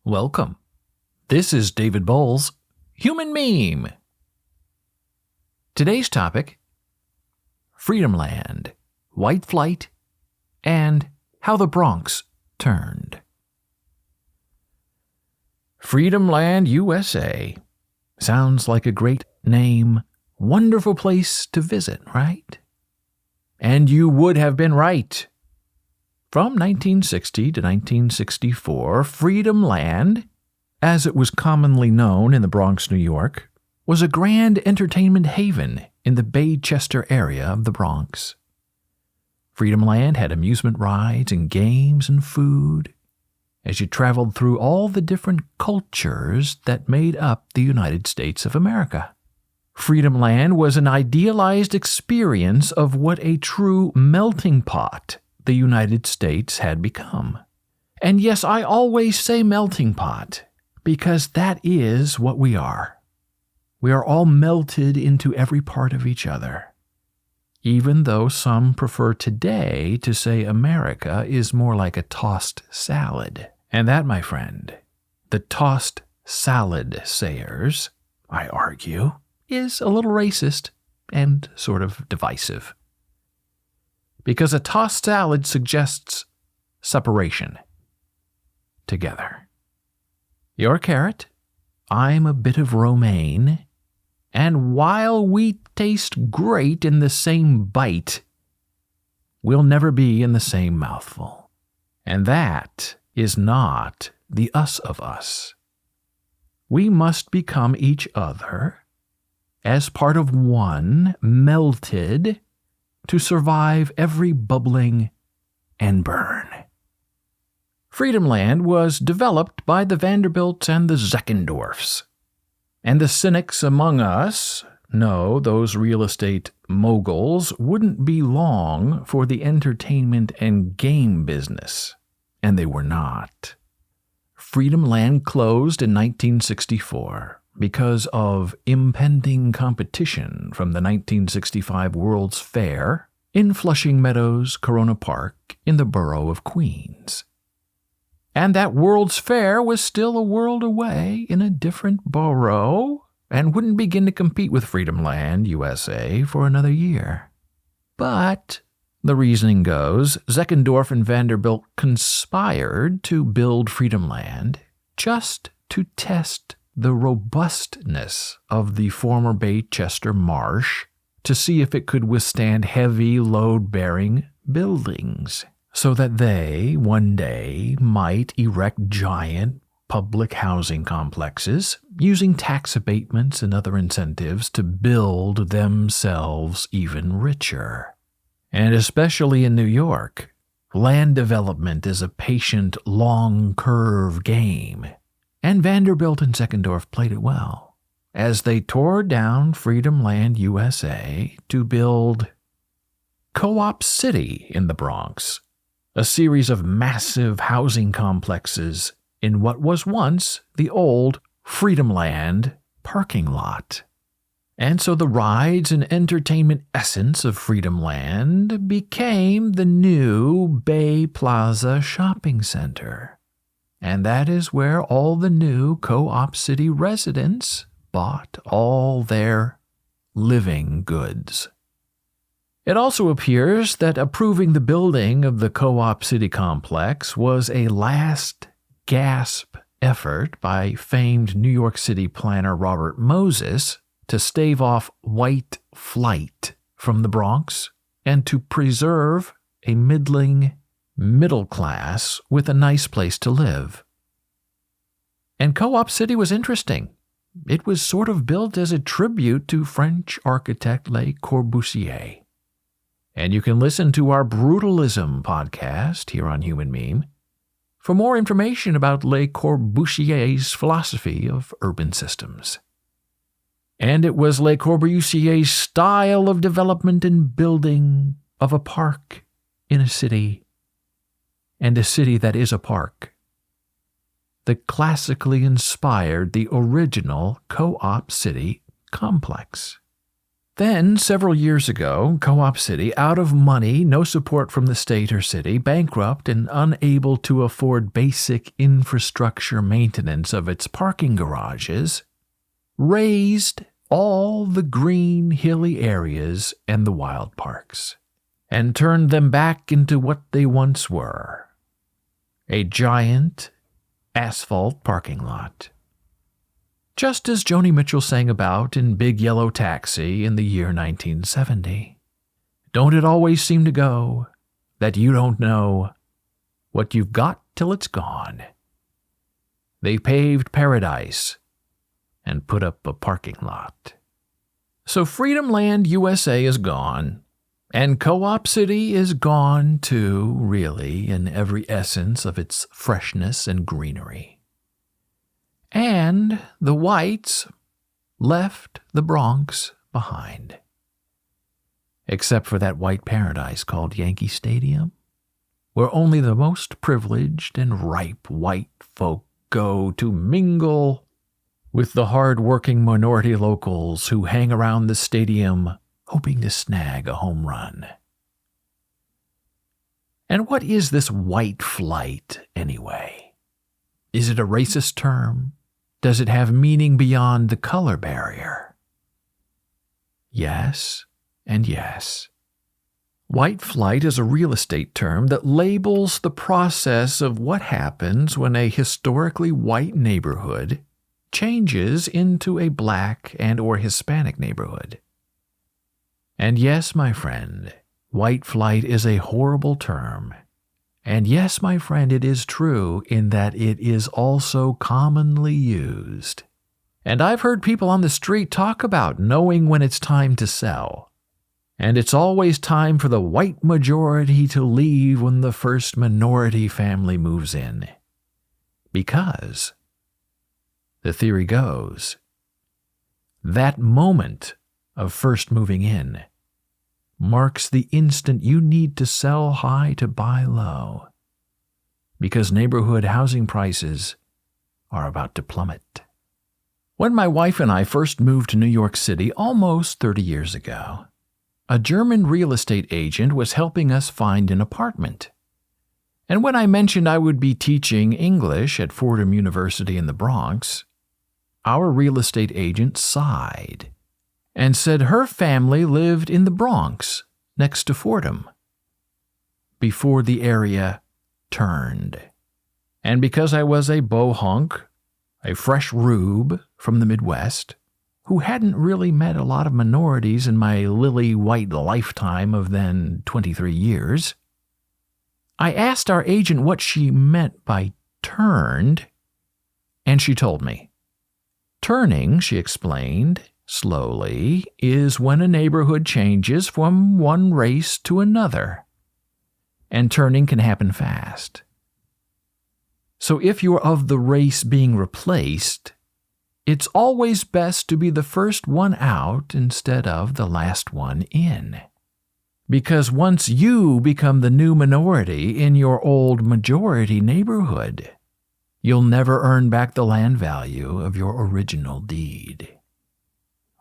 Welcome. This is David Boles, Human Meme. Today's topic, Freedomland, white flight, and how the Bronx turned. Freedomland, USA. Sounds like a great name, wonderful place to visit, right? And you would have been right. From 1960 to 1964, Freedomland, as it was commonly known in the Bronx, New York, was a grand entertainment haven in the Baychester area of the Bronx. Freedomland had amusement rides and games and food as you traveled through all the different cultures that made up the United States of America. Freedomland was an idealized experience of what a true melting pot the United States had become. And yes, I always say melting pot, because that is what we are. We are all melted into every part of each other. Even though some prefer today to say America is more like a tossed salad. And that, my friend, the tossed salad sayers, I argue, is a little racist and sort of divisive. Because a tossed salad suggests separation. Together. You're carrot, I'm a bit of romaine, and while we taste great in the same bite, we'll never be in the same mouthful. And that is not the us of us. We must become each other as part of one, melted, to survive every bubbling and burn. Freedomland was developed by the Vanderbilts and the Zeckendorfs. And the cynics among us know those real estate moguls wouldn't be long for the entertainment and game business. And they were not. Freedomland closed in 1964. Because of impending competition from the 1965 World's Fair in Flushing Meadows, Corona Park, in the borough of Queens. And that World's Fair was still a world away in a different borough and wouldn't begin to compete with Freedomland, USA, for another year. But, the reasoning goes, Zeckendorf and Vanderbilt conspired to build Freedomland just to test the robustness of the former Baychester marsh to see if it could withstand heavy load-bearing buildings, so that they, one day, might erect giant public housing complexes, using tax abatements and other incentives to build themselves even richer. And especially in New York, land development is a patient, long-curve game. And Vanderbilt and Zeckendorf played it well, as they tore down Freedomland, USA, to build Co-op City in the Bronx, a series of massive housing complexes in what was once the old Freedomland parking lot. And so the rides and entertainment essence of Freedomland became the new Bay Plaza Shopping Center. And that is where all the new Co-op City residents bought all their living goods. It also appears that approving the building of the Co-op City complex was a last gasp effort by famed New York City planner Robert Moses to stave off white flight from the Bronx and to preserve a middle class with a nice place to live. And Co-op City was interesting. It was sort of built as a tribute to French architect Le Corbusier. And you can listen to our Brutalism podcast here on Human Meme for more information about Le Corbusier's philosophy of urban systems. And it was Le Corbusier's style of development and building of a park in a city, and a city that is a park, that classically inspired the original Co-op City complex. Then, several years ago, Co-op City, out of money, no support from the state or city, bankrupt and unable to afford basic infrastructure maintenance of its parking garages, razed all the green, hilly areas and the wild parks, and turned them back into what they once were: a giant asphalt parking lot. Just as Joni Mitchell sang about in Big Yellow Taxi in the year 1970. Don't it always seem to go that you don't know what you've got till it's gone? They paved paradise and put up a parking lot. So Freedomland, USA is gone, and Co-op City is gone too, really, in every essence of its freshness and greenery. And the whites left the Bronx behind. Except for that white paradise called Yankee Stadium, where only the most privileged and ripe white folk go to mingle with the hard-working minority locals who hang around the stadium hoping to snag a home run. And what is this white flight, anyway? Is it a racist term? Does it have meaning beyond the color barrier? Yes, and yes. White flight is a real estate term that labels the process of what happens when a historically white neighborhood changes into a black and or Hispanic neighborhood. And yes, my friend, white flight is a horrible term. And yes, my friend, it is true in that it is also commonly used. And I've heard people on the street talk about knowing when it's time to sell. And it's always time for the white majority to leave when the first minority family moves in. Because, the theory goes, that moment of first moving in marks the instant you need to sell high to buy low, because neighborhood housing prices are about to plummet. When my wife and I first moved to New York City almost 30 years ago, a German real estate agent was helping us find an apartment. And when I mentioned I would be teaching English at Fordham University in the Bronx, our real estate agent sighed and said her family lived in the Bronx, next to Fordham, before the area turned. And because I was a bohunk, a fresh rube from the Midwest, who hadn't really met a lot of minorities in my lily-white lifetime of then 23 years, I asked our agent what she meant by turned, and she told me. Turning, she explained, slowly, is when a neighborhood changes from one race to another, and turning can happen fast. So if you're of the race being replaced, it's always best to be the first one out instead of the last one in. Because once you become the new minority in your old majority neighborhood, you'll never earn back the land value of your original deed.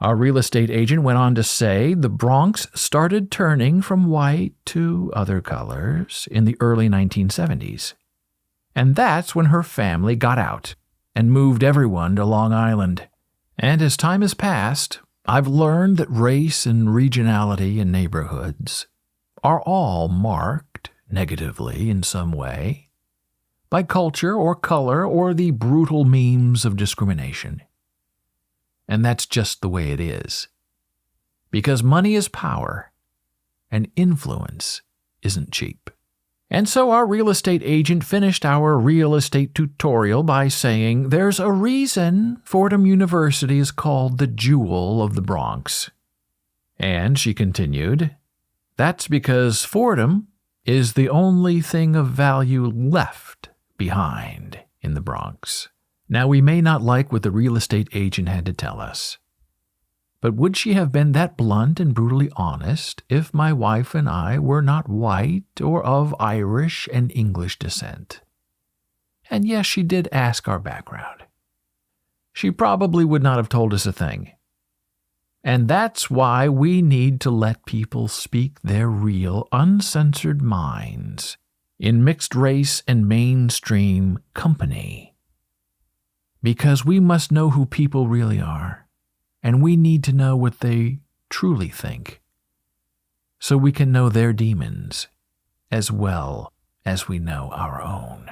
Our real estate agent went on to say the Bronx started turning from white to other colors in the early 1970s. And that's when her family got out and moved everyone to Long Island. And as time has passed, I've learned that race and regionality in neighborhoods are all marked negatively in some way by culture or color or the brutal memes of discrimination. And that's just the way it is. Because money is power, and influence isn't cheap. And so our real estate agent finished our real estate tutorial by saying there's a reason Fordham University is called the jewel of the Bronx. And she continued, that's because Fordham is the only thing of value left behind in the Bronx. Now, we may not like what the real estate agent had to tell us, but would she have been that blunt and brutally honest if my wife and I were not white or of Irish and English descent? And yes, she did ask our background. She probably would not have told us a thing. And that's why we need to let people speak their real, uncensored minds in mixed race and mainstream company. Because we must know who people really are, and we need to know what they truly think, so we can know their demons as well as we know our own.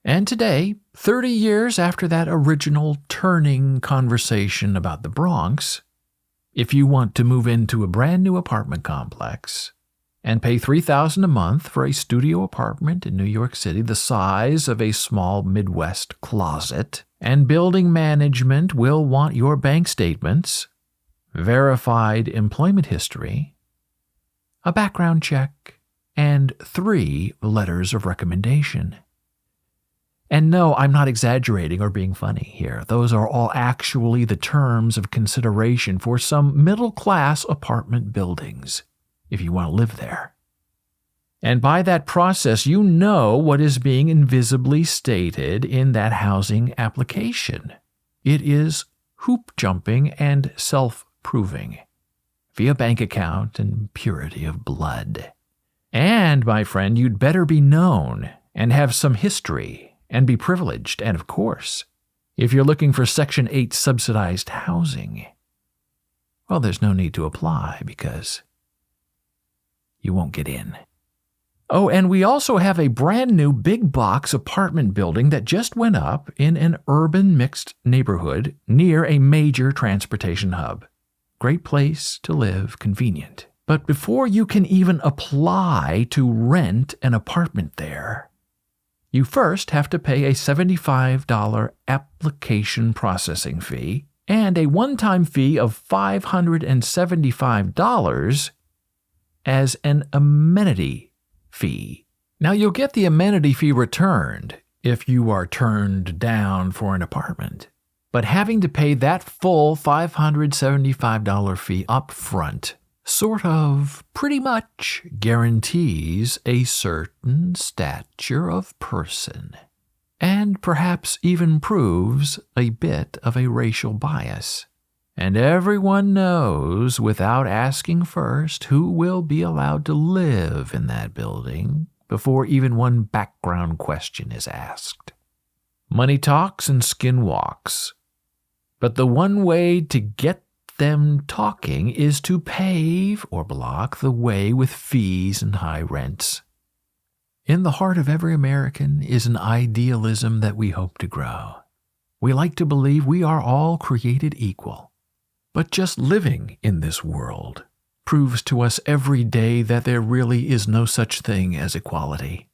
And today, 30 years after that original turning conversation about the Bronx, if you want to move into a brand new apartment complex and pay $3,000 a month for a studio apartment in New York City the size of a small Midwest closet, and building management will want your bank statements, verified employment history, a background check, and 3 letters of recommendation. And no, I'm not exaggerating or being funny here. Those are all actually the terms of consideration for some middle-class apartment buildings, if you want to live there. And by that process, you know what is being invisibly stated in that housing application. It is hoop jumping and self-proving via bank account and purity of blood. And, my friend, you'd better be known and have some history and be privileged, and of course, if you're looking for Section 8 subsidized housing, well, there's no need to apply because you won't get in. Oh, and we also have a brand new big box apartment building that just went up in an urban mixed neighborhood near a major transportation hub. Great place to live, convenient. But before you can even apply to rent an apartment there, you first have to pay a $75 application processing fee and a one-time fee of $575 as an amenity fee. Now, you'll get the amenity fee returned if you are turned down for an apartment, but having to pay that full $575 fee up front sort of pretty much guarantees a certain stature of person, and perhaps even proves a bit of a racial bias. And everyone knows without asking first who will be allowed to live in that building before even one background question is asked. Money talks and skin walks. But the one way to get them talking is to pave or block the way with fees and high rents. In the heart of every American is an idealism that we hope to grow. We like to believe we are all created equal. But just living in this world proves to us every day that there really is no such thing as equality,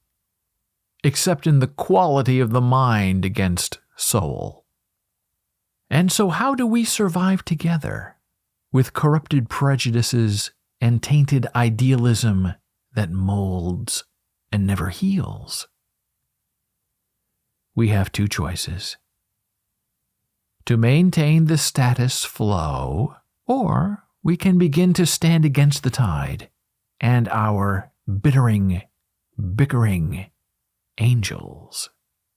except in the quality of the mind against soul. And so how do we survive together with corrupted prejudices and tainted idealism that molds and never heals? We have 2 choices: to maintain the status quo, or we can begin to stand against the tide and our bickering angels.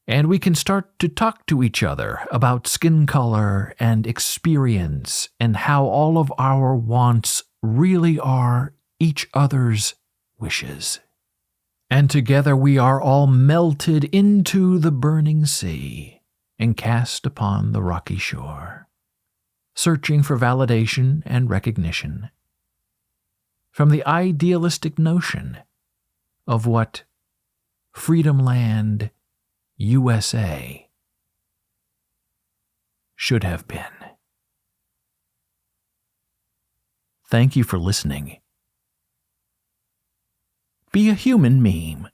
And we can start to talk to each other about skin color and experience and how all of our wants really are each other's wishes. And together we are all melted into the burning sea and cast upon the rocky shore, searching for validation and recognition from the idealistic notion of what Freedomland, USA should have been. Thank you for listening. Be a human meme.